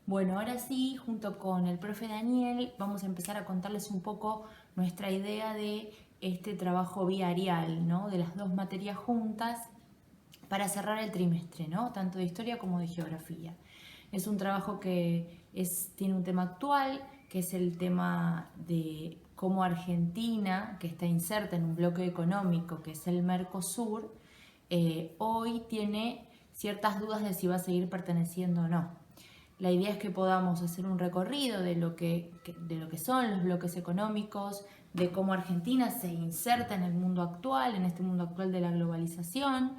Bueno, ahora sí, junto con el profe Daniel, vamos a empezar a contarles un poco nuestra idea de este trabajo biarial, ¿no? De las dos materias juntas para cerrar el trimestre, ¿no? Tanto de historia como de geografía. Es un trabajo que tiene un tema actual, que es el tema de cómo Argentina, que está inserta en un bloque económico que es el Mercosur, hoy tiene ciertas dudas de si va a seguir perteneciendo o no. La idea es que podamos hacer un recorrido de lo que son los bloques económicos, de cómo Argentina se inserta en el mundo actual, en este mundo actual de la globalización,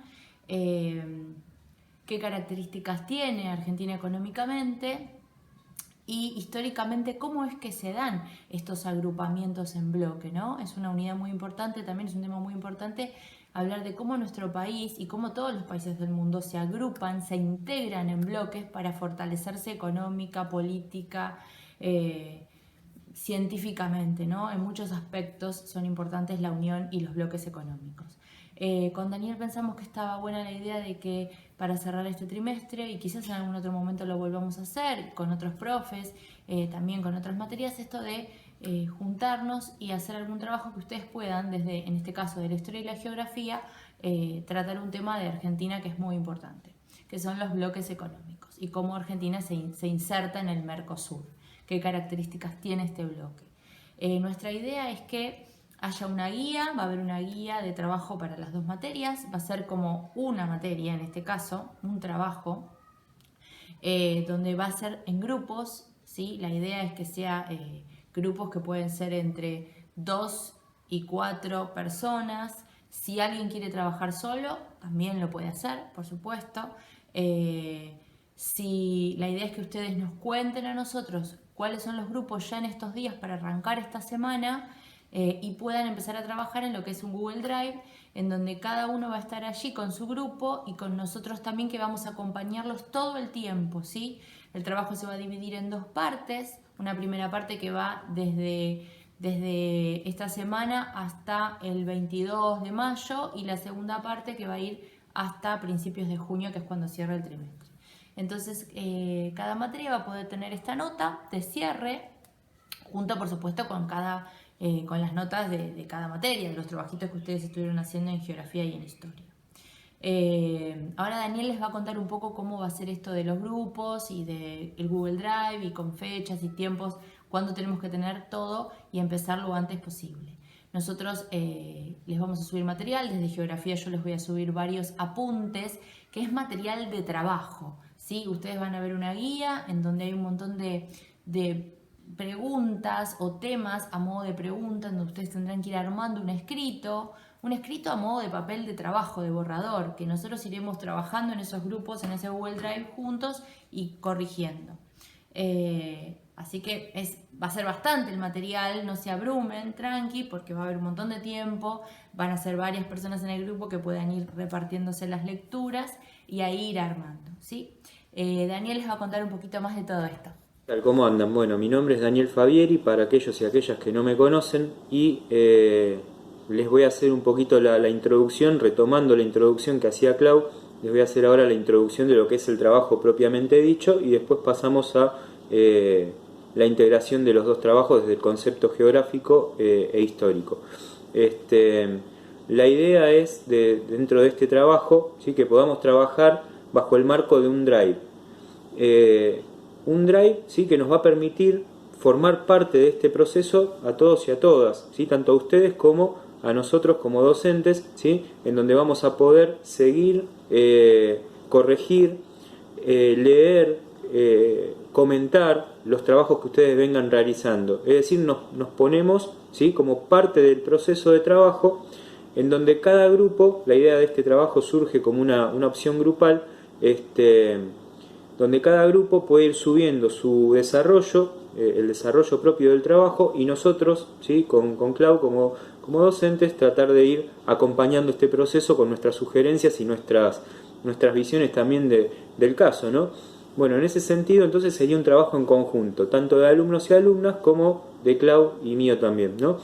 qué características tiene Argentina económicamente y históricamente cómo es que se dan estos agrupamientos en bloque, ¿no? Es una unidad muy importante, también es un tema muy importante hablar de cómo nuestro país y cómo todos los países del mundo se agrupan, se integran en bloques para fortalecerse económica, política, científicamente, ¿no? En muchos aspectos son importantes la unión y los bloques económicos. Con Daniel pensamos que estaba buena la idea de que para cerrar este trimestre, y quizás en algún otro momento lo volvamos a hacer con otros profes, también con otras materias, esto de juntarnos y hacer algún trabajo que ustedes puedan, desde, en este caso, de la historia y la geografía, tratar un tema de Argentina que es muy importante, que son los bloques económicos y cómo Argentina se inserta en el Mercosur, qué características tiene este bloque. Nuestra idea es que haya una guía, va a haber una guía de trabajo para las dos materias, va a ser como una materia en este caso, un trabajo, donde va a ser en grupos, ¿sí? La idea es que sea grupos que pueden ser entre 2 y 4 personas. Si alguien quiere trabajar solo, también lo puede hacer, por supuesto. Si la idea es que ustedes nos cuenten a nosotros cuáles son los grupos ya en estos días para arrancar esta semana, y puedan empezar a trabajar en lo que es un Google Drive, en donde cada uno va a estar allí con su grupo y con nosotros también, que vamos a acompañarlos todo el tiempo, ¿sí? El trabajo se va a dividir en dos partes, una primera parte que va desde esta semana hasta el 22 de mayo y la segunda parte que va a ir hasta principios de junio, que es cuando cierra el trimestre. Entonces, cada materia va a poder tener esta nota de cierre, junto por supuesto con las notas de cada materia, de los trabajitos que ustedes estuvieron haciendo en geografía y en historia. Ahora Daniel les va a contar un poco cómo va a ser esto de los grupos y del Google Drive, y con fechas y tiempos, cuándo tenemos que tener todo y empezar lo antes posible. Nosotros les vamos a subir material, desde geografía yo les voy a subir varios apuntes, que es material de trabajo, ¿sí? Ustedes van a ver una guía en donde hay un montón de preguntas o temas a modo de pregunta, en donde ustedes tendrán que ir armando un escrito a modo de papel de trabajo, de borrador, que nosotros iremos trabajando en esos grupos, en ese Google Drive juntos y corrigiendo. Así que va a ser bastante el material, no se abrumen, tranqui, porque va a haber un montón de tiempo, van a ser varias personas en el grupo que puedan ir repartiéndose las lecturas y ahí ir armando, ¿sí? Daniel les va a contar un poquito más de todo esto. Tal, ¿cómo andan? Bueno, mi nombre es Daniel Fabieri, para aquellos y aquellas que no me conocen, y les voy a hacer un poquito la introducción, retomando la introducción que hacía Clau. Les voy a hacer ahora la introducción de lo que es el trabajo propiamente dicho, y después pasamos a la integración de los dos trabajos desde el concepto geográfico e histórico. La idea es, dentro de este trabajo, ¿sí?, que podamos trabajar bajo el marco de un drive. Un drive, ¿sí?, que nos va a permitir formar parte de este proceso a todos y a todas, ¿sí?, tanto a ustedes como a nosotros como docentes, ¿sí?, en donde vamos a poder seguir, corregir, leer, comentar los trabajos que ustedes vengan realizando. Es decir, nos ponemos, ¿sí?, como parte del proceso de trabajo, en donde cada grupo, la idea de este trabajo surge como una opción grupal, donde cada grupo puede ir subiendo su desarrollo, el desarrollo propio del trabajo, y nosotros, ¿sí?, con Clau como docentes, tratar de ir acompañando este proceso con nuestras sugerencias y nuestras visiones también del caso, ¿no? Bueno, en ese sentido entonces sería un trabajo en conjunto, tanto de alumnos y alumnas como de Clau y mío también, ¿no?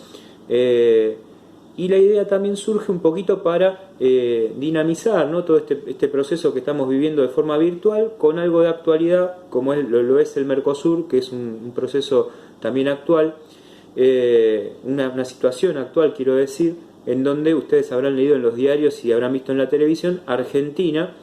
Y la idea también surge un poquito para dinamizar, ¿no?, todo este proceso que estamos viviendo de forma virtual con algo de actualidad, como lo es el Mercosur, que es un proceso también actual, una situación actual, quiero decir, en donde ustedes habrán leído en los diarios y habrán visto en la televisión, Argentina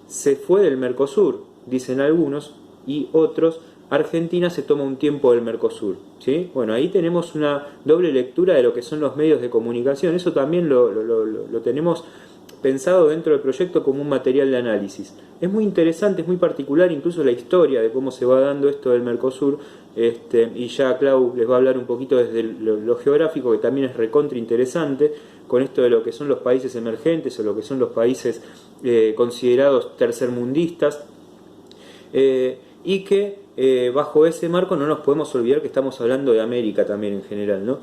se fue del Mercosur, dicen algunos, y otros, Argentina se toma un tiempo del Mercosur, ¿sí? Bueno, ahí tenemos una doble lectura de lo que son los medios de comunicación. Eso también lo tenemos pensado dentro del proyecto como un material de análisis. Es muy interesante, es muy particular incluso la historia de cómo se va dando esto del Mercosur, y ya Clau les va a hablar un poquito desde lo geográfico, que también es recontra interesante, con esto de lo que son los países emergentes o lo que son los países considerados tercermundistas, y que bajo ese marco no nos podemos olvidar que estamos hablando de América también en general, ¿no?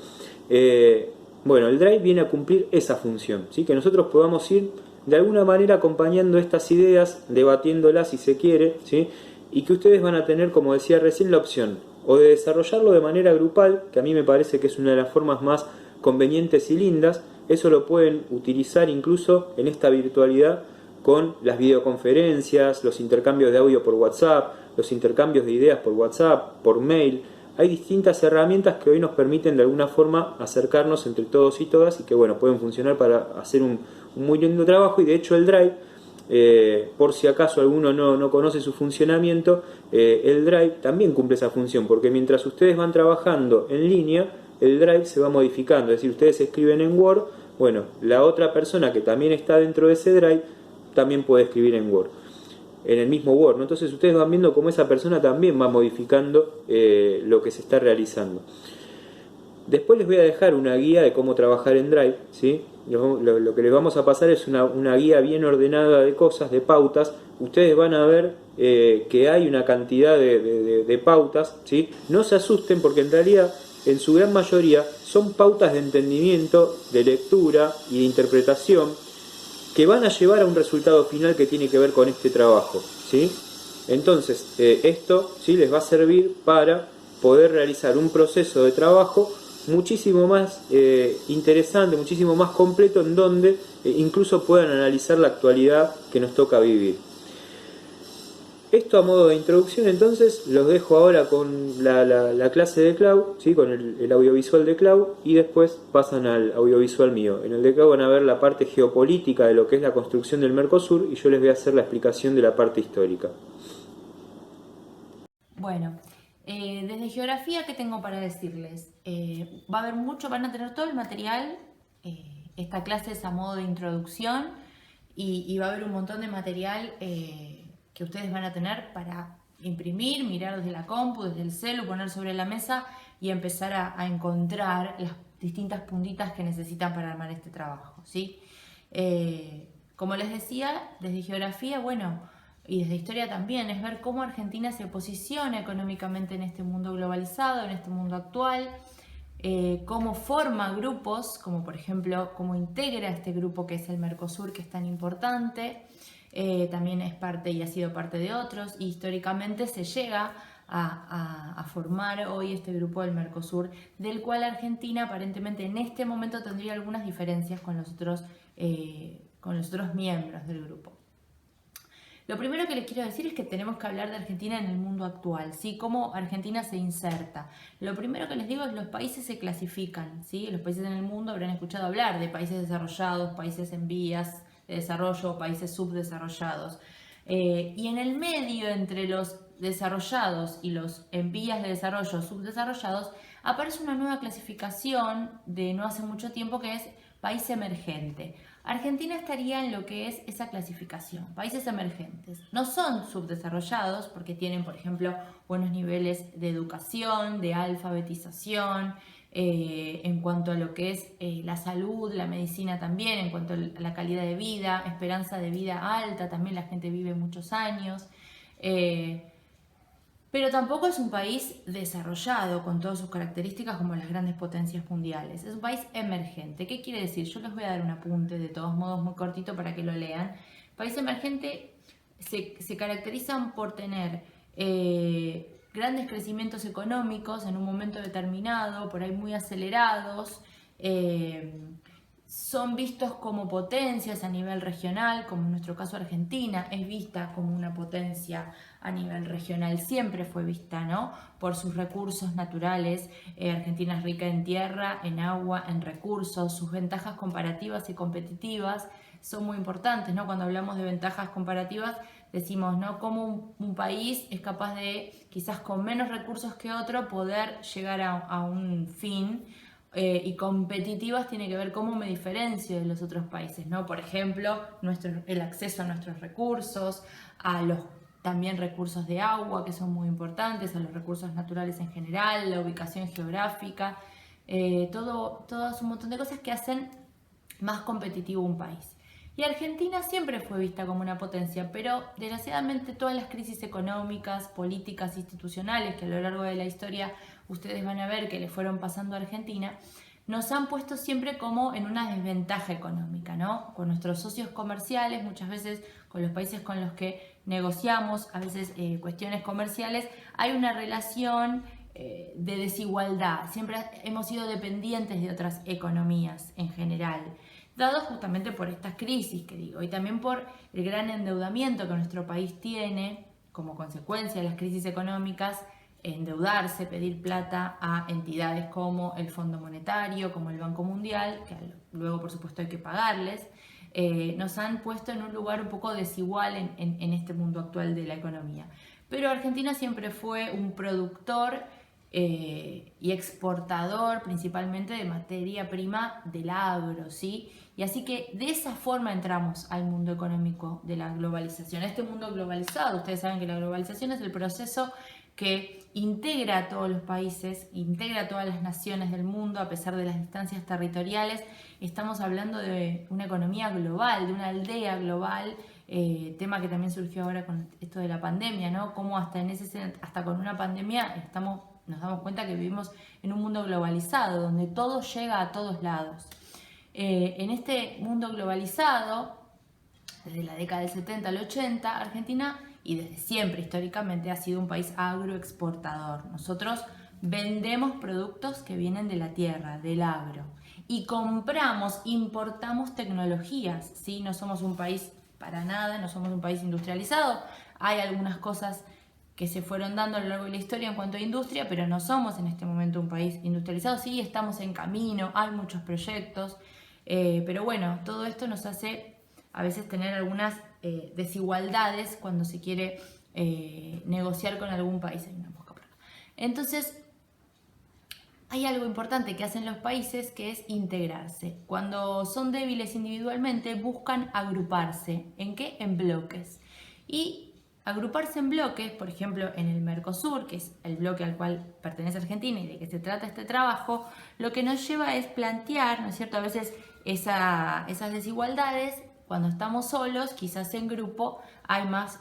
Bueno, el Drive viene a cumplir esa función, ¿sí? Que nosotros podamos ir de alguna manera acompañando estas ideas, debatiéndolas si se quiere, ¿sí? Y que ustedes van a tener, como decía recién, la opción o de desarrollarlo de manera grupal, que a mí me parece que es una de las formas más convenientes y lindas. Eso lo pueden utilizar incluso en esta virtualidad con las videoconferencias, los intercambios de audio por WhatsApp, los intercambios de ideas por WhatsApp, por mail. Hay distintas herramientas que hoy nos permiten de alguna forma acercarnos entre todos y todas y que, bueno, pueden funcionar para hacer un muy lindo trabajo. Y de hecho el Drive, por si acaso alguno no conoce su funcionamiento, el Drive también cumple esa función, porque mientras ustedes van trabajando en línea, el Drive se va modificando. Es decir, ustedes escriben en Word, bueno, la otra persona que también está dentro de ese Drive también puede escribir en Word, en el mismo Word, ¿no? Entonces ustedes van viendo cómo esa persona también va modificando lo que se está realizando. Después les voy a dejar una guía de cómo trabajar en Drive, ¿sí? Lo que les vamos a pasar es una guía bien ordenada de cosas, de pautas. Ustedes van a ver que hay una cantidad de pautas, ¿sí? No se asusten porque en realidad, en su gran mayoría, son pautas de entendimiento, de lectura y de interpretación que van a llevar a un resultado final que tiene que ver con este trabajo, ¿sí? Entonces, esto, ¿sí?, les va a servir para poder realizar un proceso de trabajo muchísimo más interesante, muchísimo más completo, en donde incluso puedan analizar la actualidad que nos toca vivir. Esto a modo de introducción. Entonces los dejo ahora con la clase de Clau, ¿sí?, con el audiovisual de Clau, y después pasan al audiovisual mío. En el de Clau van a ver la parte geopolítica de lo que es la construcción del Mercosur y yo les voy a hacer la explicación de la parte histórica. Bueno, desde geografía, ¿qué tengo para decirles? Va a haber mucho, van a tener todo el material. Esta clase es a modo de introducción y va a haber un montón de material que ustedes van a tener para imprimir, mirar desde la compu, desde el celu, poner sobre la mesa y empezar a encontrar las distintas puntitas que necesitan para armar este trabajo, ¿sí? Como les decía, desde geografía, bueno, y desde historia también, es ver cómo Argentina se posiciona económicamente en este mundo globalizado, en este mundo actual, cómo forma grupos, como por ejemplo, cómo integra este grupo que es el Mercosur, que es tan importante. También es parte y ha sido parte de otros, y históricamente se llega a formar hoy este grupo del Mercosur, del cual Argentina aparentemente en este momento tendría algunas diferencias con los otros miembros del grupo. Lo primero que les quiero decir es que tenemos que hablar de Argentina en el mundo actual, ¿sí? Cómo Argentina se inserta. Lo primero que les digo es que los países se clasifican, ¿sí? Los países en el mundo habrán escuchado hablar de países desarrollados, países en vías de desarrollo, países subdesarrollados. Y en el medio, entre los desarrollados y los en vías de desarrollo subdesarrollados, aparece una nueva clasificación de no hace mucho tiempo que es país emergente. Argentina estaría en lo que es esa clasificación. Países emergentes no son subdesarrollados porque tienen, por ejemplo, buenos niveles de educación, de alfabetización, en cuanto a lo que es la salud, la medicina también, en cuanto a la calidad de vida, esperanza de vida alta, también la gente vive muchos años. Pero tampoco es un país desarrollado con todas sus características como las grandes potencias mundiales. Es un país emergente. ¿Qué quiere decir? Yo les voy a dar un apunte de todos modos muy cortito para que lo lean. País emergente se caracterizan por tener grandes crecimientos económicos en un momento determinado, por ahí muy acelerados, son vistos como potencias a nivel regional, como en nuestro caso Argentina es vista como una potencia a nivel regional, siempre fue vista, ¿no? Por sus recursos naturales. Argentina es rica en tierra, en agua, en recursos, sus ventajas comparativas y competitivas son muy importantes, ¿no? Cuando hablamos de ventajas comparativas decimos, ¿no? Cómo un país es capaz de, quizás con menos recursos que otro, poder llegar a un fin. Y competitivas tiene que ver cómo me diferencio de los otros países, ¿no? Por ejemplo, el acceso a nuestros recursos, a los también recursos de agua, que son muy importantes, a los recursos naturales en general, la ubicación geográfica, todo es un montón de cosas que hacen más competitivo un país. Y Argentina siempre fue vista como una potencia, pero desgraciadamente todas las crisis económicas, políticas, institucionales que a lo largo de la historia ustedes van a ver que le fueron pasando a Argentina, nos han puesto siempre como en una desventaja económica, ¿no? Con nuestros socios comerciales, muchas veces con los países con los que negociamos, a veces cuestiones comerciales, hay una relación de desigualdad. Siempre hemos sido dependientes de otras economías en general, dado justamente por estas crisis que digo, y también por el gran endeudamiento que nuestro país tiene como consecuencia de las crisis económicas, endeudarse, pedir plata a entidades como el Fondo Monetario, como el Banco Mundial, que luego por supuesto hay que pagarles, nos han puesto en un lugar un poco desigual en este mundo actual de la economía. Pero Argentina siempre fue un productor y exportador principalmente de materia prima del agro, ¿sí? Y así que de esa forma entramos al mundo económico de la globalización. Este mundo globalizado, ustedes saben que la globalización es el proceso que integra a todos los países, integra a todas las naciones del mundo a pesar de las distancias territoriales. Estamos hablando de una economía global, de una aldea global, tema que también surgió ahora con esto de la pandemia, ¿no? Cómo hasta con una pandemia nos damos cuenta que vivimos en un mundo globalizado, donde todo llega a todos lados. En este mundo globalizado, desde la década del 70 al 80, Argentina, y desde siempre históricamente, ha sido un país agroexportador. Nosotros vendemos productos que vienen de la tierra, del agro, y importamos tecnologías, ¿sí? No somos un país para nada, no somos un país industrializado. Hay algunas cosas que se fueron dando a lo largo de la historia en cuanto a industria, pero no somos en este momento un país industrializado. Sí, estamos en camino, hay muchos proyectos, pero bueno, todo esto nos hace a veces tener algunas desigualdades cuando se quiere negociar con algún país. Entonces, hay algo importante que hacen los países, que es integrarse. Cuando son débiles individualmente, buscan agruparse. ¿En qué? En bloques. Y agruparse en bloques, por ejemplo, en el Mercosur, que es el bloque al cual pertenece Argentina y de que se trata este trabajo, lo que nos lleva es plantear, ¿no es cierto?, a veces esas desigualdades. Cuando estamos solos, quizás en grupo, hay más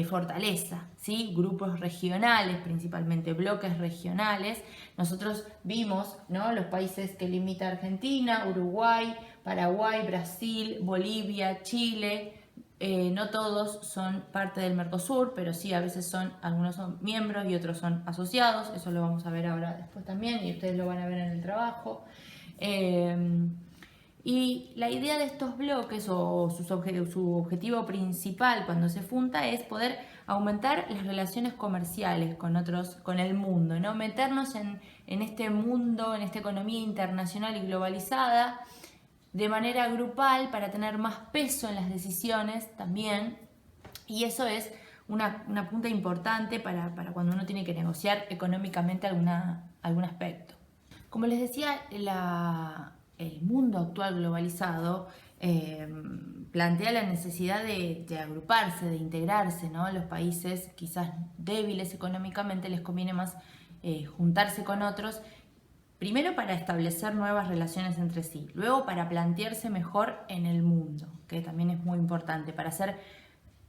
fortaleza, ¿sí? Grupos regionales, principalmente bloques regionales. Nosotros vimos, ¿no?, los países que limita Argentina, Uruguay, Paraguay, Brasil, Bolivia, Chile. No todos son parte del Mercosur, pero sí a veces algunos son miembros y otros son asociados. Eso lo vamos a ver ahora después también y ustedes lo van a ver en el trabajo. Y la idea de estos bloques o su objetivo principal cuando se junta es poder aumentar las relaciones comerciales con el mundo, ¿no? Meternos en este mundo, en esta economía internacional y globalizada de manera grupal para tener más peso en las decisiones también. Y eso es una punta importante para cuando uno tiene que negociar económicamente algún aspecto. Como les decía, el mundo actual globalizado plantea la necesidad de agruparse, de integrarse, ¿no? Los países quizás débiles económicamente les conviene más juntarse con otros, primero para establecer nuevas relaciones entre sí, luego para plantearse mejor en el mundo, que también es muy importante, para ser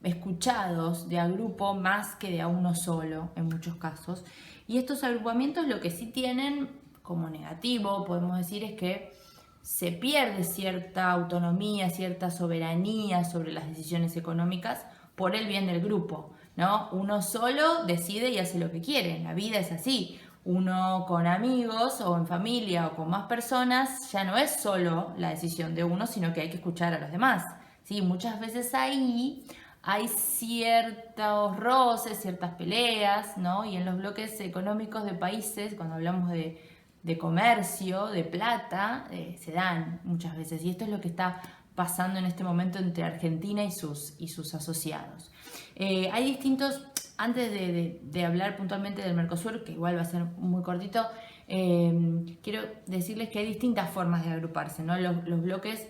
escuchados de a grupo más que de a uno solo en muchos casos. Y estos agrupamientos lo que sí tienen como negativo, podemos decir, es que se pierde cierta autonomía, cierta soberanía sobre las decisiones económicas por el bien del grupo, ¿no? Uno solo decide y hace lo que quiere, la vida es así. uno con amigos o en familia o con más personas, ya no es solo la decisión de uno, sino que hay que escuchar a los demás. ¿Sí? Muchas veces ahí hay ciertos roces, ciertas peleas, ¿no? Y en los bloques económicos de países, cuando hablamos de comercio, de plata, se dan muchas veces. Y esto es lo que está pasando en este momento entre Argentina y sus asociados. Hay distintos, antes de hablar puntualmente del Mercosur, que igual va a ser muy cortito, quiero decirles que hay distintas formas de agruparse, ¿no? Los bloques,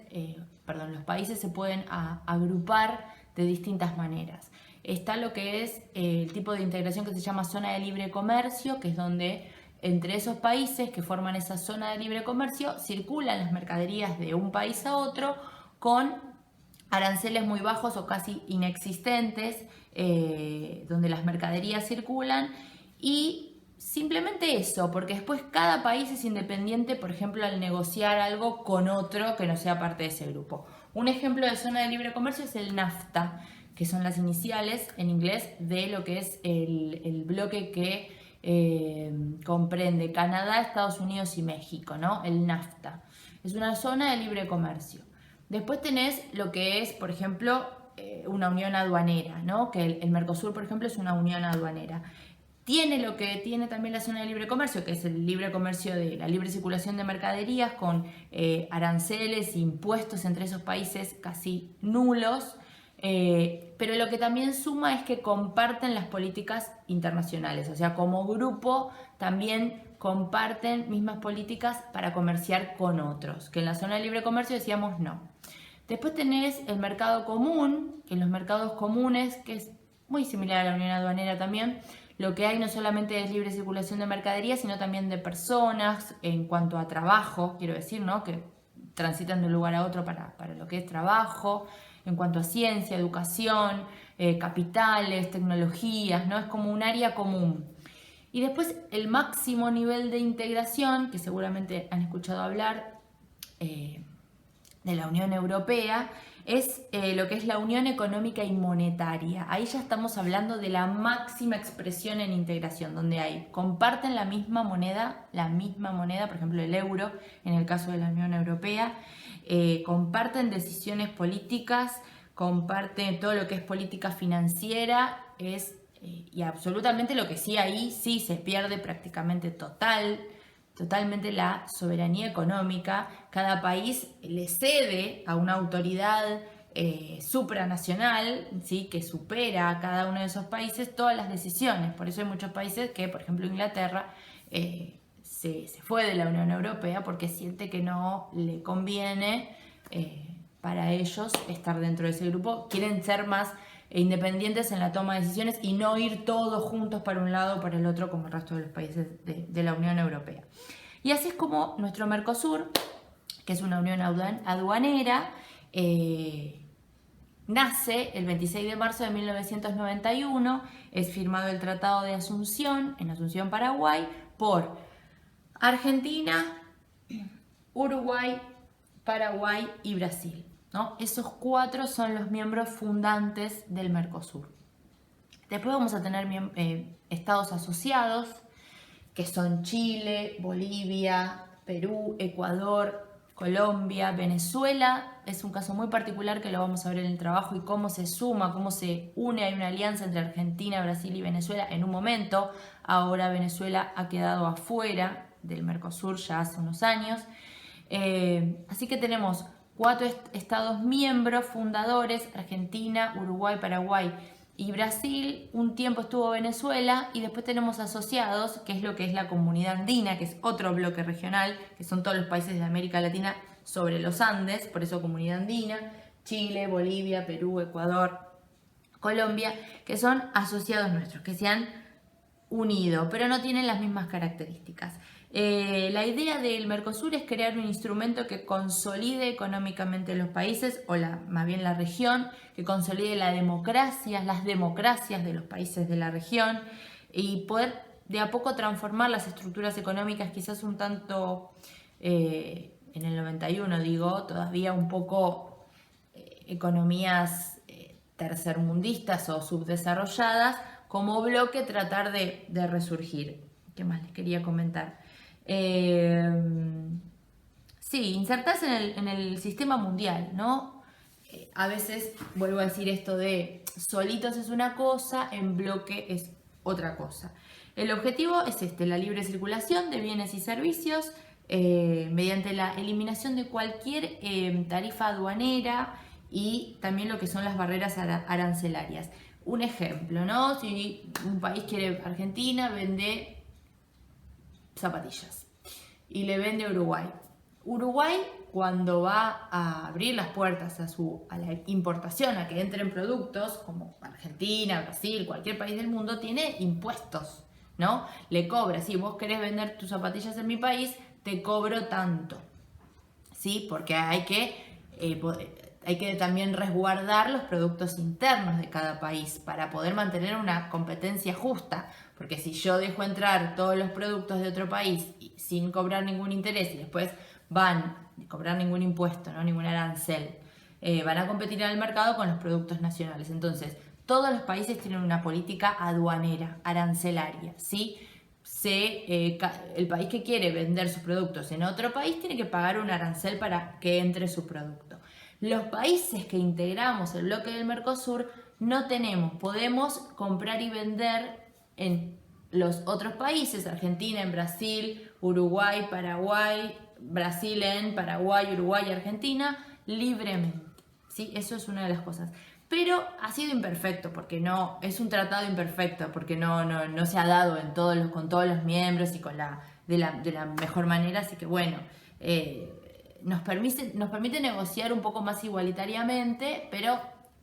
los países se pueden agrupar de distintas maneras. Está lo que es el tipo de integración que se llama zona de libre comercio, que es donde entre esos países que forman esa zona de libre comercio circulan las mercaderías de un país a otro con aranceles muy bajos o casi inexistentes, donde las mercaderías circulan y simplemente eso, porque después cada país es independiente, por ejemplo, al negociar algo con otro que no sea parte de ese grupo. Un ejemplo de zona de libre comercio es el NAFTA, que son las iniciales en inglés de lo que es el bloque que comprende Canadá, Estados Unidos y México, ¿no? El NAFTA. Es una zona de libre comercio. Después tenés lo que es, por ejemplo, una unión aduanera, ¿no? Que el Mercosur, por ejemplo, es una unión aduanera. Tiene lo que tiene también la zona de libre comercio, que es el libre comercio de la libre circulación de mercaderías con aranceles e impuestos entre esos países casi nulos. Pero lo que también suma es que comparten las políticas internacionales, o sea, como grupo también comparten mismas políticas para comerciar con otros, que en la zona de libre comercio decíamos no. Después tenés el mercado común, que en los mercados comunes, que es muy similar a la unión aduanera también, lo que hay no solamente es libre circulación de mercaderías, sino también de personas en cuanto a trabajo, quiero decir, ¿no? Que transitan de un lugar a otro para lo que es trabajo, en cuanto a ciencia, educación, capitales, tecnologías, ¿no? Es como un área común. Y después el máximo nivel de integración, que seguramente han escuchado hablar de la Unión Europea, es lo que es la Unión Económica y Monetaria. Ahí ya estamos hablando de la máxima expresión en integración, donde comparten la misma moneda, por ejemplo el euro, en el caso de la Unión Europea, comparten decisiones políticas, comparten todo lo que es política financiera, y absolutamente lo que sí ahí sí se pierde prácticamente totalmente la soberanía económica. Cada país le cede a una autoridad supranacional, ¿sí? Que supera a cada uno de esos países todas las decisiones. Por eso hay muchos países que, por ejemplo, Inglaterra se fue de la Unión Europea porque siente que no le conviene para ellos estar dentro de ese grupo. Quieren ser más independientes en la toma de decisiones y no ir todos juntos para un lado o para el otro como el resto de los países de la Unión Europea. Y así es como nuestro Mercosur, que es una unión aduanera, nace el 26 de marzo de 1991, es firmado el Tratado de Asunción, en Asunción, Paraguay, por Argentina, Uruguay, Paraguay y Brasil, ¿no? Esos 4 son los miembros fundantes del Mercosur. Después vamos a tener estados asociados, que son Chile, Bolivia, Perú, Ecuador, Colombia, Venezuela. Es un caso muy particular que lo vamos a ver en el trabajo y cómo se suma, cómo se une. Hay una alianza entre Argentina, Brasil y Venezuela en un momento. Ahora Venezuela ha quedado afuera del Mercosur ya hace unos años. Así que tenemos 4 estados miembros fundadores: Argentina, Uruguay, Paraguay y Brasil. Un tiempo estuvo Venezuela y después tenemos asociados, que es lo que es la Comunidad Andina, que es otro bloque regional, que son todos los países de América Latina sobre los Andes, por eso Comunidad Andina: Chile, Bolivia, Perú, Ecuador, Colombia, que son asociados nuestros, que se han unido, pero no tienen las mismas características. La idea del Mercosur es crear un instrumento que consolide económicamente los países, o más bien la región, que consolide las democracias de los países de la región, y poder de a poco transformar las estructuras económicas, quizás un tanto, en el 91 digo, todavía un poco economías tercermundistas o subdesarrolladas, como bloque tratar de resurgir. ¿Qué más les quería comentar? Sí, insertarse en el sistema mundial, ¿no? A veces vuelvo a decir esto de solitos es una cosa, en bloque es otra cosa. El objetivo es la libre circulación de bienes y servicios mediante la eliminación de cualquier tarifa aduanera y también lo que son las barreras arancelarias. Un ejemplo, ¿no? Si un país quiere, Argentina vende zapatillas y le vende a Uruguay. Uruguay, cuando va a abrir las puertas a la importación, a que entren productos como Argentina, Brasil, cualquier país del mundo, tiene impuestos, ¿no? Le cobra, si vos querés vender tus zapatillas en mi país, te cobro tanto, ¿sí? Porque hay que también resguardar los productos internos de cada país para poder mantener una competencia justa, porque si yo dejo entrar todos los productos de otro país sin cobrar ningún interés y después van a cobrar ningún impuesto, ¿no? Ningún arancel, van a competir en el mercado con los productos nacionales. Entonces, todos los países tienen una política aduanera, arancelaria, ¿sí? El país que quiere vender sus productos en otro país tiene que pagar un arancel para que entre su producto. Los países que integramos el bloque del Mercosur no tenemos, podemos comprar y vender en los otros países, Argentina en Brasil, Uruguay, Paraguay, Brasil en Paraguay, Uruguay y Argentina, libremente, ¿sí? Eso es una de las cosas. Pero ha sido imperfecto, porque no, es un tratado imperfecto, porque no se ha dado con todos los miembros y de la mejor manera, así que bueno, nos permite negociar un poco más igualitariamente, pero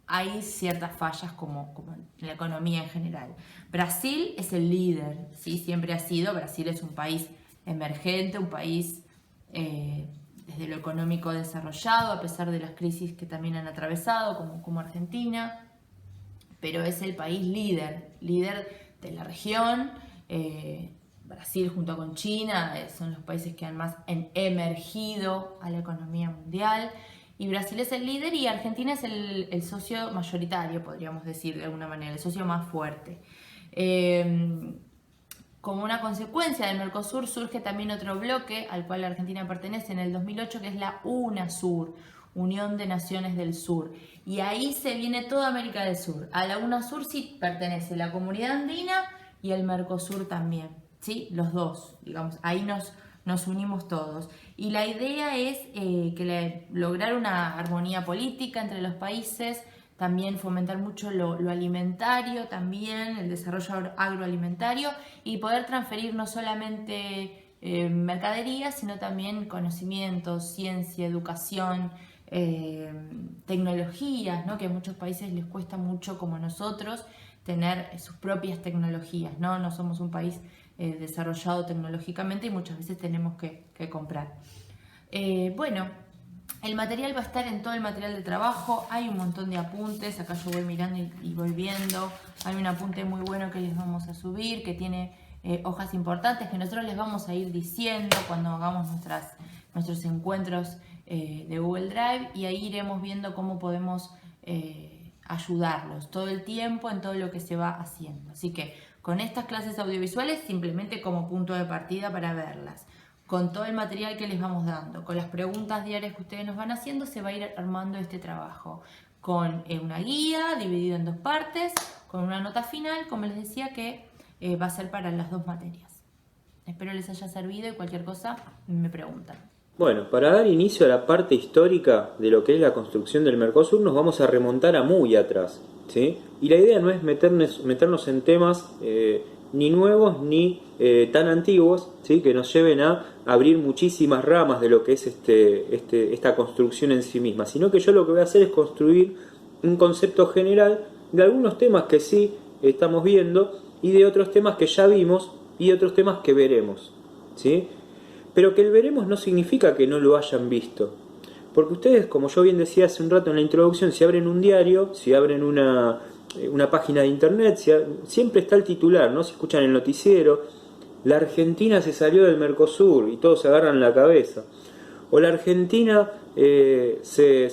hay ciertas fallas como en la economía en general. Brasil es el líder, ¿sí? Siempre ha sido. Brasil es un país emergente, un país desde lo económico desarrollado, a pesar de las crisis que también han atravesado, como Argentina, pero es el país líder de la región. Brasil junto con China son los países que han más emergido a la economía mundial, y Brasil es el líder y Argentina es el socio mayoritario, podríamos decir de alguna manera, el socio más fuerte. Como una consecuencia del Mercosur surge también otro bloque al cual la Argentina pertenece en el 2008, que es la UNASUR, Unión de Naciones del Sur. Y ahí se viene toda América del Sur. A la UNASUR sí pertenece la Comunidad Andina y el Mercosur también, ¿sí? Los dos, digamos, ahí nos unimos todos. Y la idea es lograr una armonía política entre los países, también fomentar mucho lo alimentario, también el desarrollo agroalimentario, y poder transferir no solamente mercaderías, sino también conocimientos, ciencia, educación, tecnologías, ¿no? Que a muchos países les cuesta mucho, como nosotros, tener sus propias tecnologías, ¿no? No somos un país desarrollado tecnológicamente y muchas veces tenemos que comprar. Bueno, el material va a estar en todo el material de trabajo. Hay un montón de apuntes, acá yo voy mirando y voy viendo. Hay un apunte muy bueno que les vamos a subir, que tiene hojas importantes que nosotros les vamos a ir diciendo cuando hagamos nuestros encuentros de Google Drive, y ahí iremos viendo cómo podemos ayudarlos todo el tiempo en todo lo que se va haciendo. Así que con estas clases audiovisuales simplemente como punto de partida para verlas, con todo el material que les vamos dando, con las preguntas diarias que ustedes nos van haciendo, se va a ir armando este trabajo con una guía dividida en 2 partes, con una nota final, como les decía, que va a ser para las 2 materias. Espero les haya servido y cualquier cosa me preguntan. Bueno, para dar inicio a la parte histórica de lo que es la construcción del Mercosur, nos vamos a remontar a muy atrás, ¿sí? Y la idea no es meternos en temas ni nuevos ni tan antiguos, ¿sí? Que nos lleven a abrir muchísimas ramas de lo que es esta construcción en sí misma, sino que yo lo que voy a hacer es construir un concepto general de algunos temas que sí estamos viendo y de otros temas que ya vimos y de otros temas que veremos, ¿sí? Pero que el veremos no significa que no lo hayan visto, porque ustedes, como yo bien decía hace un rato en la introducción, si abren un diario, si abren una página de internet, siempre está el titular, ¿no? Si escuchan el noticiero, la Argentina se salió del Mercosur y todos se agarran la cabeza, o la Argentina se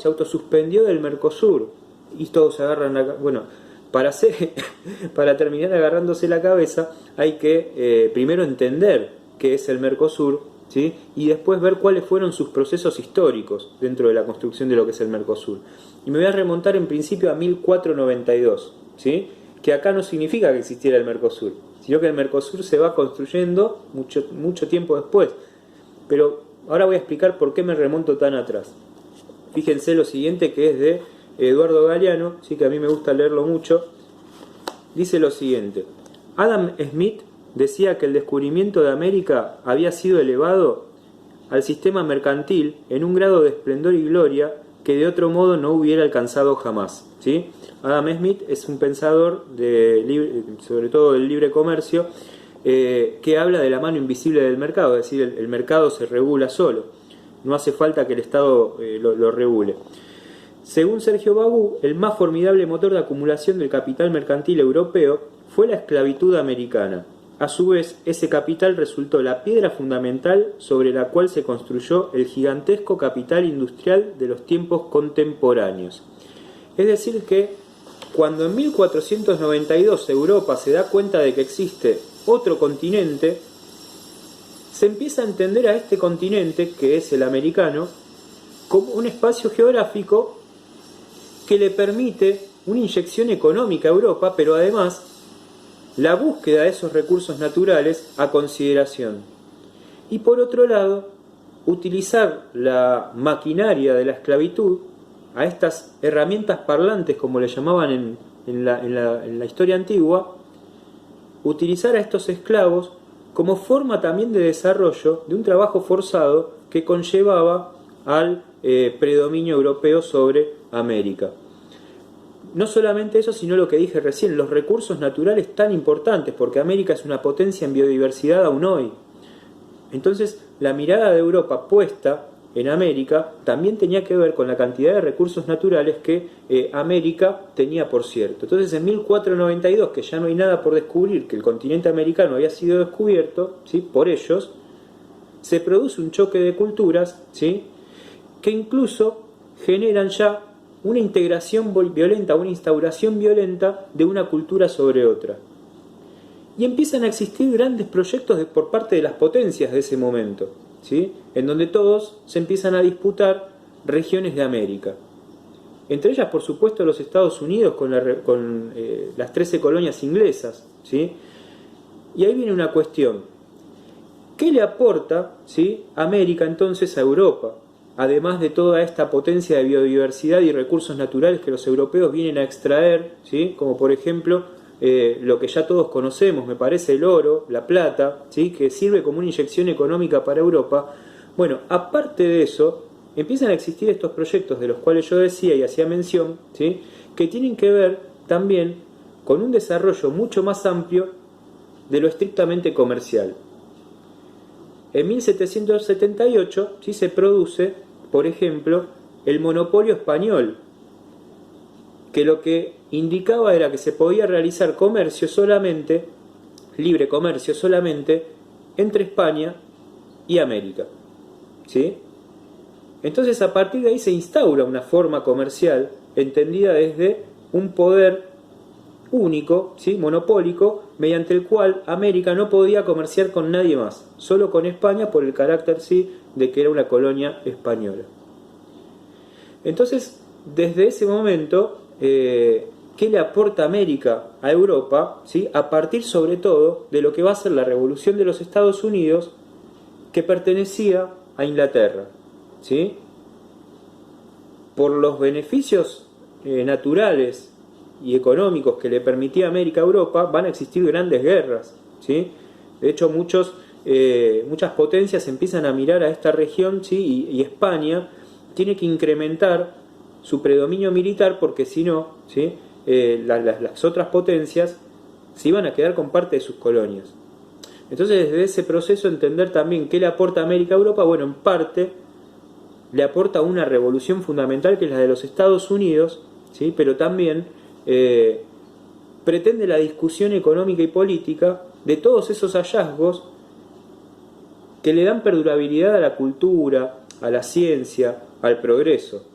autosuspendió del Mercosur y todos se agarran la cabeza. Bueno, para terminar agarrándose la cabeza, hay que primero entender qué es el Mercosur, ¿sí? Y después ver cuáles fueron sus procesos históricos dentro de la construcción de lo que es el Mercosur. Y me voy a remontar en principio a 1492, ¿sí? Que acá no significa que existiera el Mercosur, sino que el Mercosur se va construyendo mucho tiempo después. Pero ahora voy a explicar por qué me remonto tan atrás. Fíjense lo siguiente, que es de Eduardo Galeano, sí, que a mí me gusta leerlo mucho. Dice lo siguiente: Adam Smith decía que el descubrimiento de América había sido elevado al sistema mercantil en un grado de esplendor y gloria que de otro modo no hubiera alcanzado jamás, ¿sí? Adam Smith es un pensador sobre todo del libre comercio, que habla de la mano invisible del mercado, es decir, el mercado se regula solo, no hace falta que el Estado lo regule. Según Sergio Bagú, el más formidable motor de acumulación del capital mercantil europeo fue la esclavitud americana. A su vez, ese capital resultó la piedra fundamental sobre la cual se construyó el gigantesco capital industrial de los tiempos contemporáneos. Es decir que, cuando en 1492 Europa se da cuenta de que existe otro continente, se empieza a entender a este continente, que es el americano, como un espacio geográfico que le permite una inyección económica a Europa, pero además la búsqueda de esos recursos naturales a consideración. Y por otro lado, utilizar la maquinaria de la esclavitud, a estas herramientas parlantes, como le llamaban en la historia antigua, utilizar a estos esclavos como forma también de desarrollo de un trabajo forzado que conllevaba al predominio europeo sobre América. No solamente eso, sino lo que dije recién, los recursos naturales tan importantes, porque América es una potencia en biodiversidad aún hoy. Entonces, la mirada de Europa puesta en América también tenía que ver con la cantidad de recursos naturales que América tenía, por cierto. Entonces, en 1492, que ya no hay nada por descubrir, que el continente americano había sido descubierto, ¿sí?, por ellos, se produce un choque de culturas, ¿sí?, que incluso generan ya una integración violenta, una instauración violenta de una cultura sobre otra. Y empiezan a existir grandes proyectos por parte de las potencias de ese momento, ¿sí?, en donde todos se empiezan a disputar regiones de América. Entre ellas, por supuesto, los Estados Unidos con las 13 colonias inglesas, ¿sí? Y ahí viene una cuestión. ¿Qué le aporta, ¿sí?, América entonces a Europa? Además de toda esta potencia de biodiversidad y recursos naturales que los europeos vienen a extraer, ¿sí?, como por ejemplo lo que ya todos conocemos, me parece, el oro, la plata, ¿sí?, que sirve como una inyección económica para Europa. Bueno, aparte de eso, empiezan a existir estos proyectos de los cuales yo decía y hacía mención, ¿sí?, que tienen que ver también con un desarrollo mucho más amplio de lo estrictamente comercial. En 1778, ¿sí?, se produce, por ejemplo, el monopolio español, que lo que indicaba era que se podía realizar comercio solamente, libre comercio solamente, entre España y América, ¿sí? Entonces, a partir de ahí se instaura una forma comercial entendida desde un poder único, ¿sí?, monopólico, mediante el cual América no podía comerciar con nadie más, solo con España, por el carácter, sí, de que era una colonia española. Entonces, desde ese momento, ¿qué le aporta América a Europa? ¿Sí?, a partir sobre todo de lo que va a ser la revolución de los Estados Unidos, que pertenecía a Inglaterra, ¿sí? Por los beneficios naturales y económicos que le permitía América a Europa, van a existir grandes guerras, ¿sí? De hecho, muchas potencias empiezan a mirar a esta región, ¿sí?, y España tiene que incrementar su predominio militar, porque si no, ¿sí?, las otras potencias se iban a quedar con parte de sus colonias. Entonces, desde ese proceso, entender también qué le aporta América a Europa. Bueno, en parte le aporta una revolución fundamental, que es la de los Estados Unidos, ¿sí?, pero también pretende la discusión económica y política de todos esos hallazgos que le dan perdurabilidad a la cultura, a la ciencia, al progreso.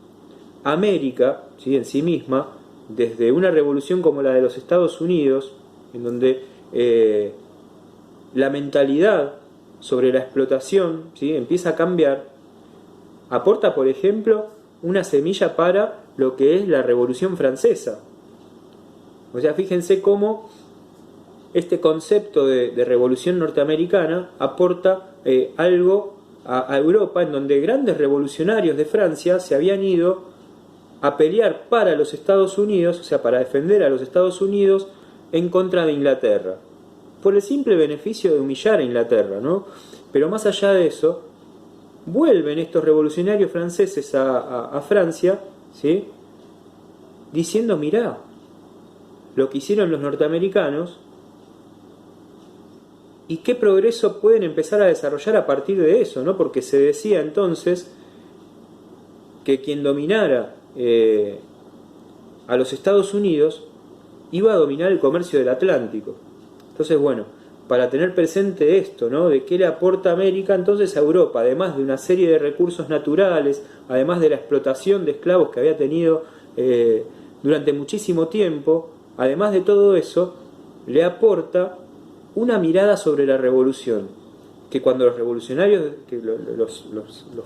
América, ¿sí?, en sí misma, desde una revolución como la de los Estados Unidos, en donde la mentalidad sobre la explotación, ¿sí?, empieza a cambiar, aporta, por ejemplo, una semilla para lo que es la Revolución Francesa. O sea, fíjense cómo este concepto de revolución norteamericana aporta algo a Europa, en donde grandes revolucionarios de Francia se habían ido a pelear para los Estados Unidos, o sea, para defender a los Estados Unidos en contra de Inglaterra, por el simple beneficio de humillar a Inglaterra, ¿no? Pero más allá de eso, vuelven estos revolucionarios franceses a Francia, ¿sí?, diciendo, mirá, lo que hicieron los norteamericanos y qué progreso pueden empezar a desarrollar a partir de eso, ¿no? Porque se decía entonces que quien dominara a los Estados Unidos iba a dominar el comercio del Atlántico. Entonces, bueno, para tener presente esto, ¿no?, de qué le aporta América entonces a Europa, además de una serie de recursos naturales, además de la explotación de esclavos que había tenido durante muchísimo tiempo, además de todo eso, le aporta una mirada sobre la revolución, que cuando los revolucionarios, que los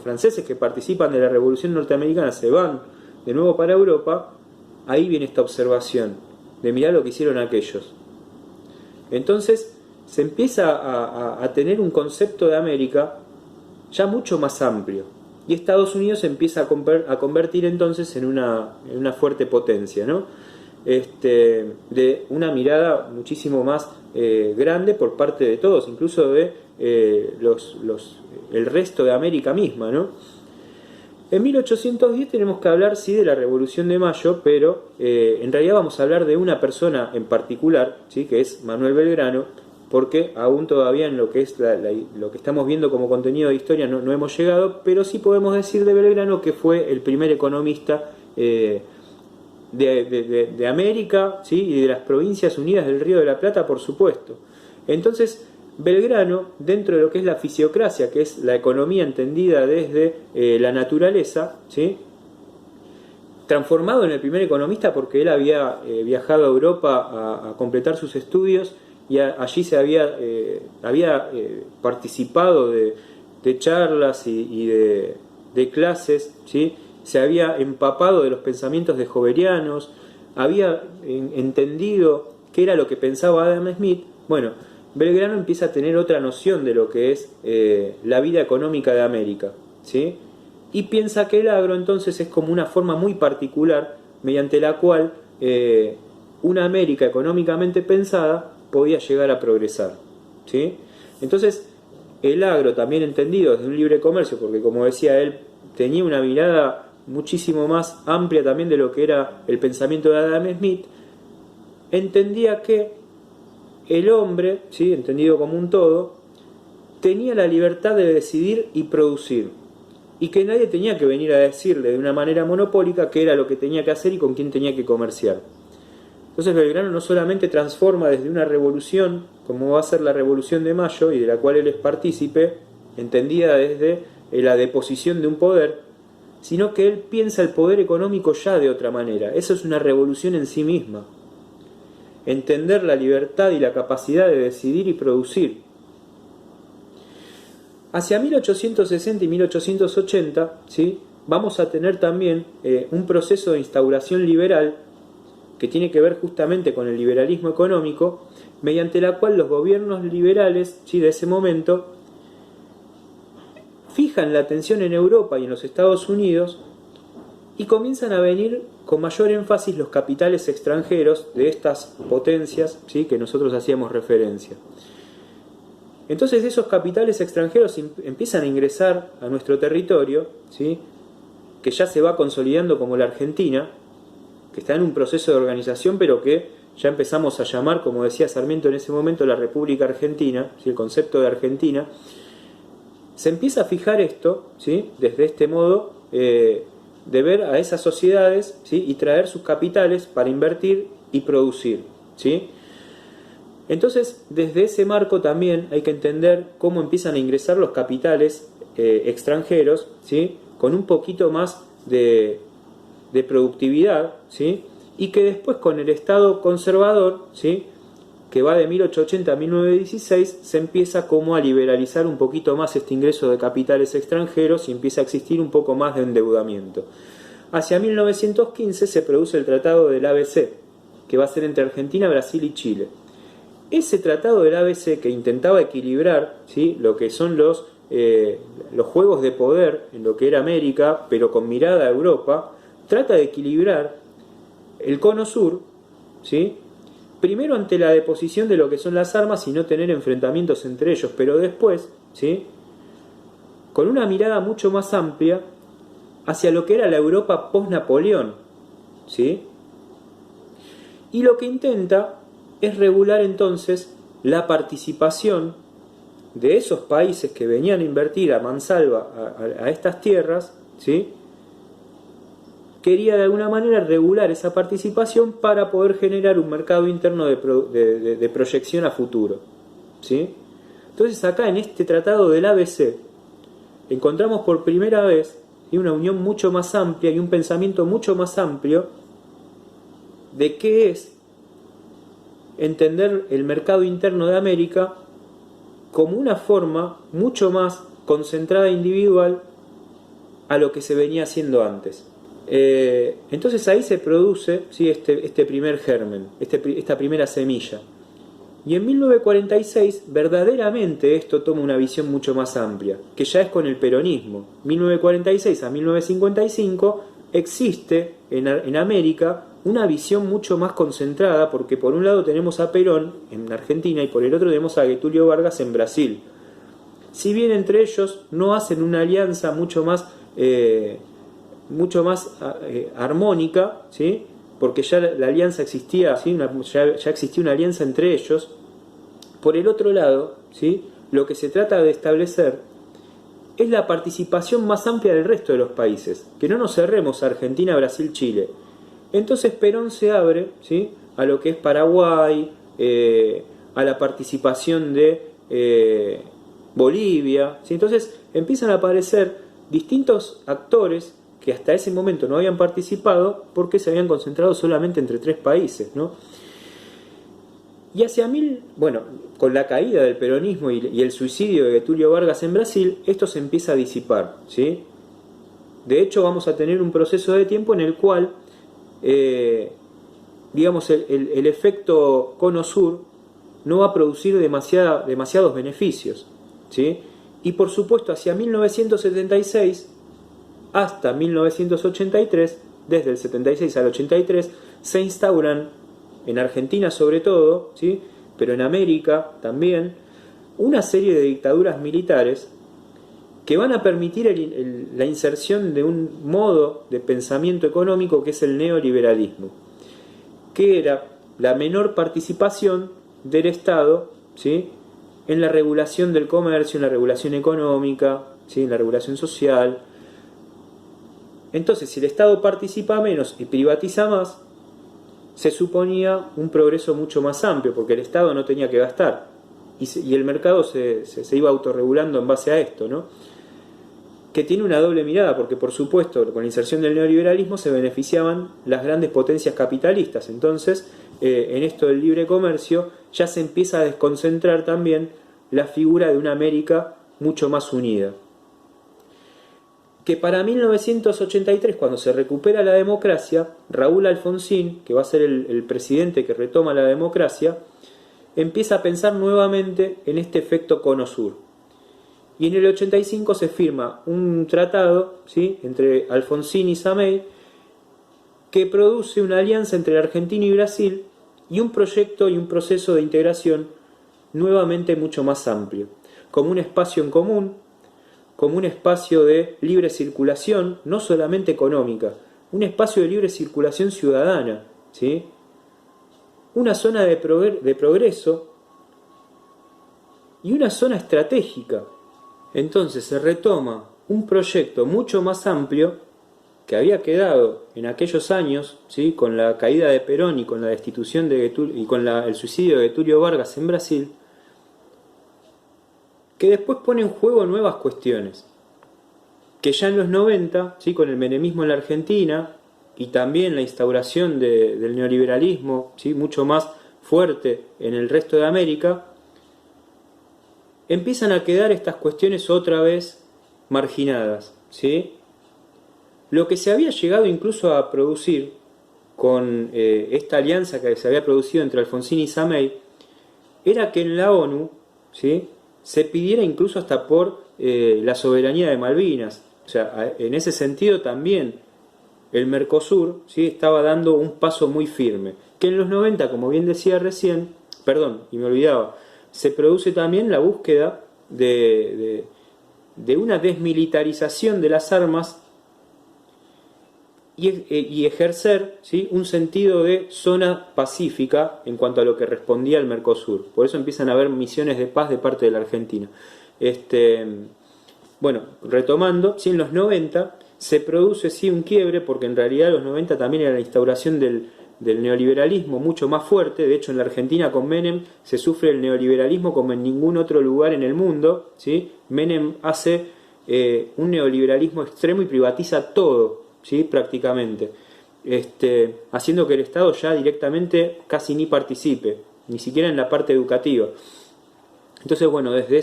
franceses que participan de la revolución norteamericana se van de nuevo para Europa, ahí viene esta observación de mirar lo que hicieron aquellos. Entonces se empieza a tener un concepto de América ya mucho más amplio, y Estados Unidos se empieza a convertir entonces en una fuerte potencia, ¿no? De una mirada muchísimo más grande por parte de todos, incluso de el resto de América misma, ¿no? En 1810 tenemos que hablar, sí, de la Revolución de Mayo, pero en realidad vamos a hablar de una persona en particular, ¿sí?, que es Manuel Belgrano, porque aún todavía en lo que es lo que estamos viendo como contenido de historia no hemos llegado, pero sí podemos decir de Belgrano que fue el primer economista de América, ¿sí?, y de las Provincias Unidas del Río de la Plata, por supuesto. Entonces, Belgrano, dentro de lo que es la fisiocracia, que es la economía entendida desde la naturaleza, ¿sí?, transformado en el primer economista porque él había viajado a Europa a completar sus estudios y allí se había participado de charlas y de clases, ¿sí?, se había empapado de los pensamientos de Joverianos, había entendido qué era lo que pensaba Adam Smith. Bueno, Belgrano empieza a tener otra noción de lo que es la vida económica de América, ¿sí?, y piensa que el agro entonces es como una forma muy particular mediante la cual una América económicamente pensada podía llegar a progresar, ¿sí? Entonces, el agro, también entendido desde un libre comercio, porque como decía él, tenía una mirada muchísimo más amplia también de lo que era el pensamiento de Adam Smith, entendía que el hombre, ¿sí?, entendido como un todo, tenía la libertad de decidir y producir, y que nadie tenía que venir a decirle de una manera monopólica qué era lo que tenía que hacer y con quién tenía que comerciar. Entonces Belgrano no solamente transforma desde una revolución, como va a ser la Revolución de Mayo, y de la cual él es partícipe, entendida desde la deposición de un poder, sino que él piensa el poder económico ya de otra manera. Eso es una revolución en sí misma. Entender la libertad y la capacidad de decidir y producir. Hacia 1860 y 1880, ¿sí?, vamos a tener también un proceso de instauración liberal que tiene que ver justamente con el liberalismo económico, mediante la cual los gobiernos liberales, ¿sí?, de ese momento fijan la atención en Europa y en los Estados Unidos y comienzan a venir con mayor énfasis los capitales extranjeros de estas potencias, ¿sí?, que nosotros hacíamos referencia. Entonces esos capitales extranjeros empiezan a ingresar a nuestro territorio, ¿sí?, que ya se va consolidando como la Argentina, que está en un proceso de organización, pero que ya empezamos a llamar, como decía Sarmiento en ese momento, la República Argentina, ¿sí?, el concepto de Argentina. Se empieza a fijar esto, ¿sí?, desde este modo de ver a esas sociedades, ¿sí?, y traer sus capitales para invertir y producir, ¿sí? Entonces, desde ese marco también hay que entender cómo empiezan a ingresar los capitales extranjeros, ¿sí?, con un poquito más de productividad, ¿sí?, y que después con el Estado conservador, ¿sí?, que va de 1880 a 1916, se empieza como a liberalizar un poquito más este ingreso de capitales extranjeros y empieza a existir un poco más de endeudamiento. Hacia 1915 se produce el Tratado del ABC, que va a ser entre Argentina, Brasil y Chile. Ese Tratado del ABC, que intentaba equilibrar, ¿sí?, lo que son los juegos de poder en lo que era América, pero con mirada a Europa, trata de equilibrar el cono sur, ¿sí?, primero ante la deposición de lo que son las armas y no tener enfrentamientos entre ellos, pero después, ¿sí?, con una mirada mucho más amplia hacia lo que era la Europa post-Napoleón, ¿sí? Y lo que intenta es regular entonces la participación de esos países que venían a invertir a mansalva a estas tierras, ¿sí?, quería de alguna manera regular esa participación para poder generar un mercado interno de proyección a futuro, ¿sí? Entonces acá en este tratado del ABC encontramos por primera vez una unión mucho más amplia y un pensamiento mucho más amplio de qué es entender el mercado interno de América como una forma mucho más concentrada e individual a lo que se venía haciendo antes. Entonces ahí se produce, ¿sí?, este primer germen, esta primera semilla. Y en 1946 verdaderamente esto toma una visión mucho más amplia, que ya es con el peronismo. 1946 a 1955 existe en América una visión mucho más concentrada, porque por un lado tenemos a Perón en Argentina y por el otro tenemos a Getúlio Vargas en Brasil. Si bien entre ellos no hacen una alianza mucho más armónica, ¿sí?, porque ya la alianza existía, ¿sí?, ya existía una alianza entre ellos. Por el otro lado, ¿sí?, lo que se trata de establecer es la participación más amplia del resto de los países, que no nos cerremos a Argentina, Brasil, Chile. Entonces Perón se abre, ¿sí?, a lo que es Paraguay, a la participación de Bolivia, ¿sí? Entonces empiezan a aparecer distintos actores que hasta ese momento no habían participado porque se habían concentrado solamente entre 3 países, ¿no? Y con la caída del peronismo y el suicidio de Getúlio Vargas en Brasil, esto se empieza a disipar, ¿sí? De hecho, vamos a tener un proceso de tiempo en el cual, digamos, el efecto cono sur no va a producir demasiados beneficios, ¿sí? Y por supuesto, hacia 1976 hasta 1983, desde el 76 al 83, se instauran, en Argentina sobre todo, ¿sí?, pero en América también, una serie de dictaduras militares que van a permitir la inserción de un modo de pensamiento económico que es el neoliberalismo, que era la menor participación del Estado, ¿sí?, en la regulación del comercio, en la regulación económica, ¿sí?, en la regulación social. Entonces, si el Estado participa menos y privatiza más, se suponía un progreso mucho más amplio, porque el Estado no tenía que gastar, y el mercado se iba autorregulando en base a esto, ¿no? Que tiene una doble mirada, porque por supuesto, con la inserción del neoliberalismo se beneficiaban las grandes potencias capitalistas. Entonces, en esto del libre comercio, ya se empieza a desconcentrar también la figura de una América mucho más unida. Que para 1983, cuando se recupera la democracia, Raúl Alfonsín, que va a ser el presidente que retoma la democracia, empieza a pensar nuevamente en este efecto cono sur. Y en el 85 se firma un tratado, ¿sí?, entre Alfonsín y Samey, que produce una alianza entre Argentina y Brasil y un proyecto y un proceso de integración nuevamente mucho más amplio, como un espacio en común, como un espacio de libre circulación, no solamente económica, un espacio de libre circulación ciudadana, ¿sí?, una zona de progreso y una zona estratégica. Entonces se retoma un proyecto mucho más amplio que había quedado en aquellos años, ¿sí?, con la caída de Perón y con la destitución de Getúlio y con el suicidio de Getúlio Vargas en Brasil, que después pone en juego nuevas cuestiones, que ya en los 90, ¿sí?, con el menemismo en la Argentina y también la instauración del neoliberalismo, ¿sí?, mucho más fuerte en el resto de América, empiezan a quedar estas cuestiones otra vez marginadas, ¿sí? Lo que se había llegado incluso a producir con esta alianza que se había producido entre Alfonsín y Samey era que en la ONU, ¿sí?, se pidiera incluso hasta por la soberanía de Malvinas. O sea, en ese sentido también el Mercosur, ¿sí?, estaba dando un paso muy firme. Que en los 90, como bien decía recién, perdón, y me olvidaba, se produce también la búsqueda de una desmilitarización de las armas y ejercer, ¿sí?, un sentido de zona pacífica en cuanto a lo que respondía el Mercosur. Por eso empiezan a haber misiones de paz de parte de la Argentina. Bueno, retomando, ¿sí?, en los 90 se produce sí un quiebre, porque en realidad los 90 también era la instauración del neoliberalismo mucho más fuerte. De hecho, en la Argentina con Menem se sufre el neoliberalismo como en ningún otro lugar en el mundo, ¿sí? Menem hace un neoliberalismo extremo y privatiza todo, ¿sí?, prácticamente, haciendo que el Estado ya directamente casi ni participe, ni siquiera en la parte educativa. Entonces, bueno, desde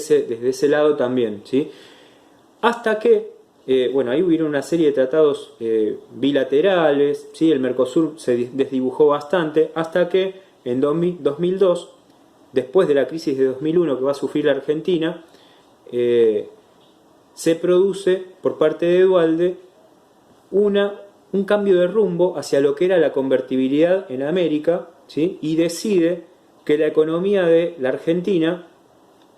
ese lado también, ¿sí? Hasta que, bueno, ahí hubieron una serie de tratados bilaterales, ¿sí? El Mercosur se desdibujó bastante, hasta que en 2002, después de la crisis de 2001 que va a sufrir la Argentina, se produce por parte de Duhalde un cambio de rumbo hacia lo que era la convertibilidad en América, ¿sí?, y decide que la economía de la Argentina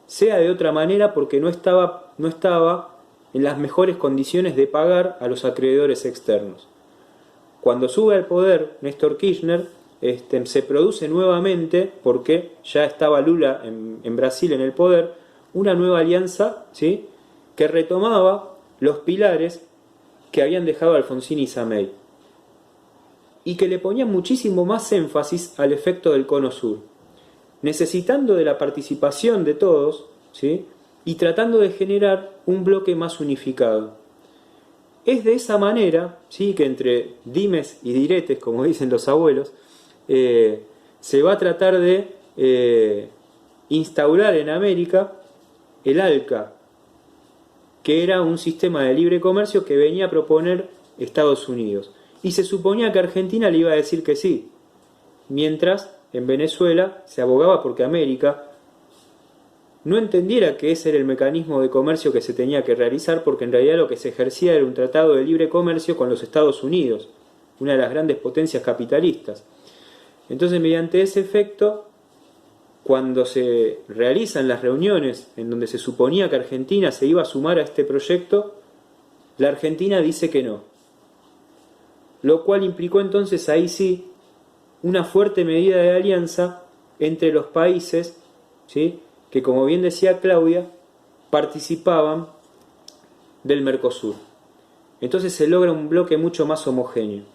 sea de otra manera porque no estaba en las mejores condiciones de pagar a los acreedores externos. Cuando sube al poder Néstor Kirchner, se produce nuevamente, porque ya estaba Lula en Brasil en el poder, una nueva alianza, ¿sí?, que retomaba los pilares que habían dejado Alfonsín y Samey, y que le ponían muchísimo más énfasis al efecto del Cono Sur, necesitando de la participación de todos, ¿sí?, y tratando de generar un bloque más unificado. Es de esa manera, ¿sí?, que entre dimes y diretes, como dicen los abuelos, se va a tratar de instaurar en América el ALCA, que era un sistema de libre comercio que venía a proponer Estados Unidos. Y se suponía que Argentina le iba a decir que sí, mientras en Venezuela se abogaba porque América no entendiera que ese era el mecanismo de comercio que se tenía que realizar, porque en realidad lo que se ejercía era un tratado de libre comercio con los Estados Unidos, una de las grandes potencias capitalistas. Entonces, mediante ese efecto, cuando se realizan las reuniones en donde se suponía que Argentina se iba a sumar a este proyecto, la Argentina dice que no. Lo cual implicó entonces ahí sí una fuerte medida de alianza entre los países, ¿sí?, que, como bien decía Claudia, participaban del Mercosur. Entonces se logra un bloque mucho más homogéneo,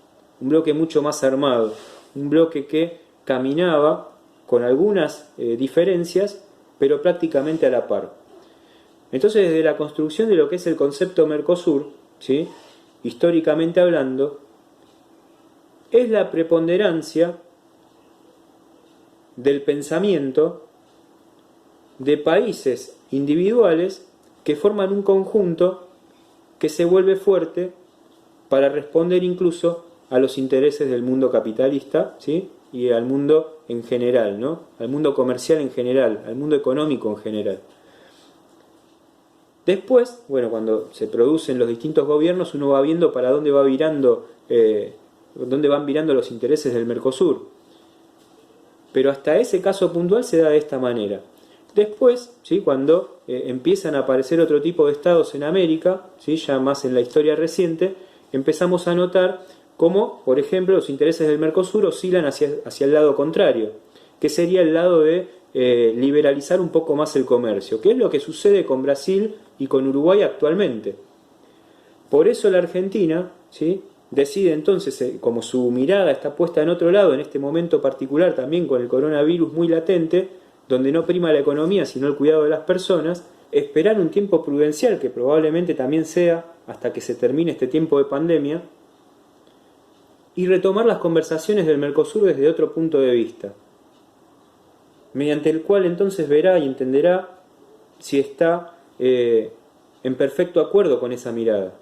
un bloque mucho más armado, un bloque que caminaba con algunas diferencias, pero prácticamente a la par. Entonces, desde la construcción de lo que es el concepto Mercosur, ¿sí?, históricamente hablando, es la preponderancia del pensamiento de países individuales que forman un conjunto que se vuelve fuerte para responder incluso a los intereses del mundo capitalista, ¿sí?, y al mundo en general, ¿no?, al mundo comercial en general, al mundo económico en general. Después, bueno, cuando se producen los distintos gobiernos, uno va viendo para dónde van virando los intereses del Mercosur. Pero hasta ese caso puntual se da de esta manera. Después, ¿sí?, cuando empiezan a aparecer otro tipo de estados en América, ¿sí?, ya más en la historia reciente, empezamos a notar cómo, por ejemplo, los intereses del Mercosur oscilan hacia el lado contrario, que sería el lado de liberalizar un poco más el comercio, que es lo que sucede con Brasil y con Uruguay actualmente. Por eso la Argentina, ¿sí?, decide entonces, como su mirada está puesta en otro lado, en este momento particular también con el coronavirus muy latente, donde no prima la economía sino el cuidado de las personas, esperar un tiempo prudencial, que probablemente también sea hasta que se termine este tiempo de pandemia, y retomar las conversaciones del Mercosur desde otro punto de vista, mediante el cual entonces verá y entenderá si está en perfecto acuerdo con esa mirada.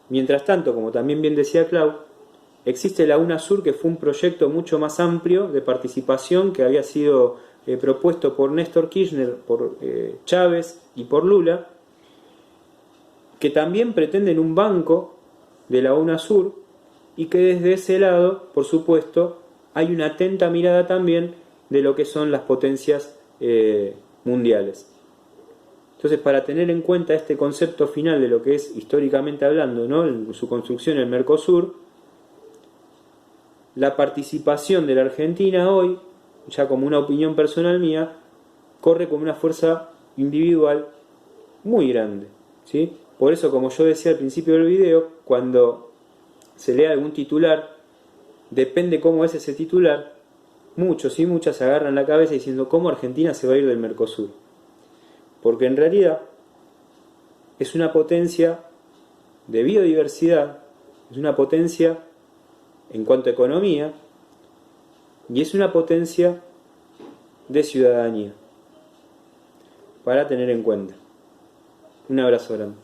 Mientras tanto, como también bien decía Clau, existe la UNASUR, que fue un proyecto mucho más amplio de participación que había sido propuesto por Néstor Kirchner, por Chávez y por Lula, que también pretenden un banco de la UNASUR y que desde ese lado, por supuesto, hay una atenta mirada también de lo que son las potencias mundiales. Entonces, para tener en cuenta este concepto final de lo que es históricamente hablando, ¿no?, en su construcción el Mercosur, la participación de la Argentina hoy, ya como una opinión personal mía, corre con una fuerza individual muy grande, ¿sí? Por eso, como yo decía al principio del video, cuando se lee algún titular, depende cómo es ese titular, muchos y muchas se agarran la cabeza diciendo cómo Argentina se va a ir del Mercosur. Porque en realidad es una potencia de biodiversidad, es una potencia en cuanto a economía y es una potencia de ciudadanía para tener en cuenta. Un abrazo grande.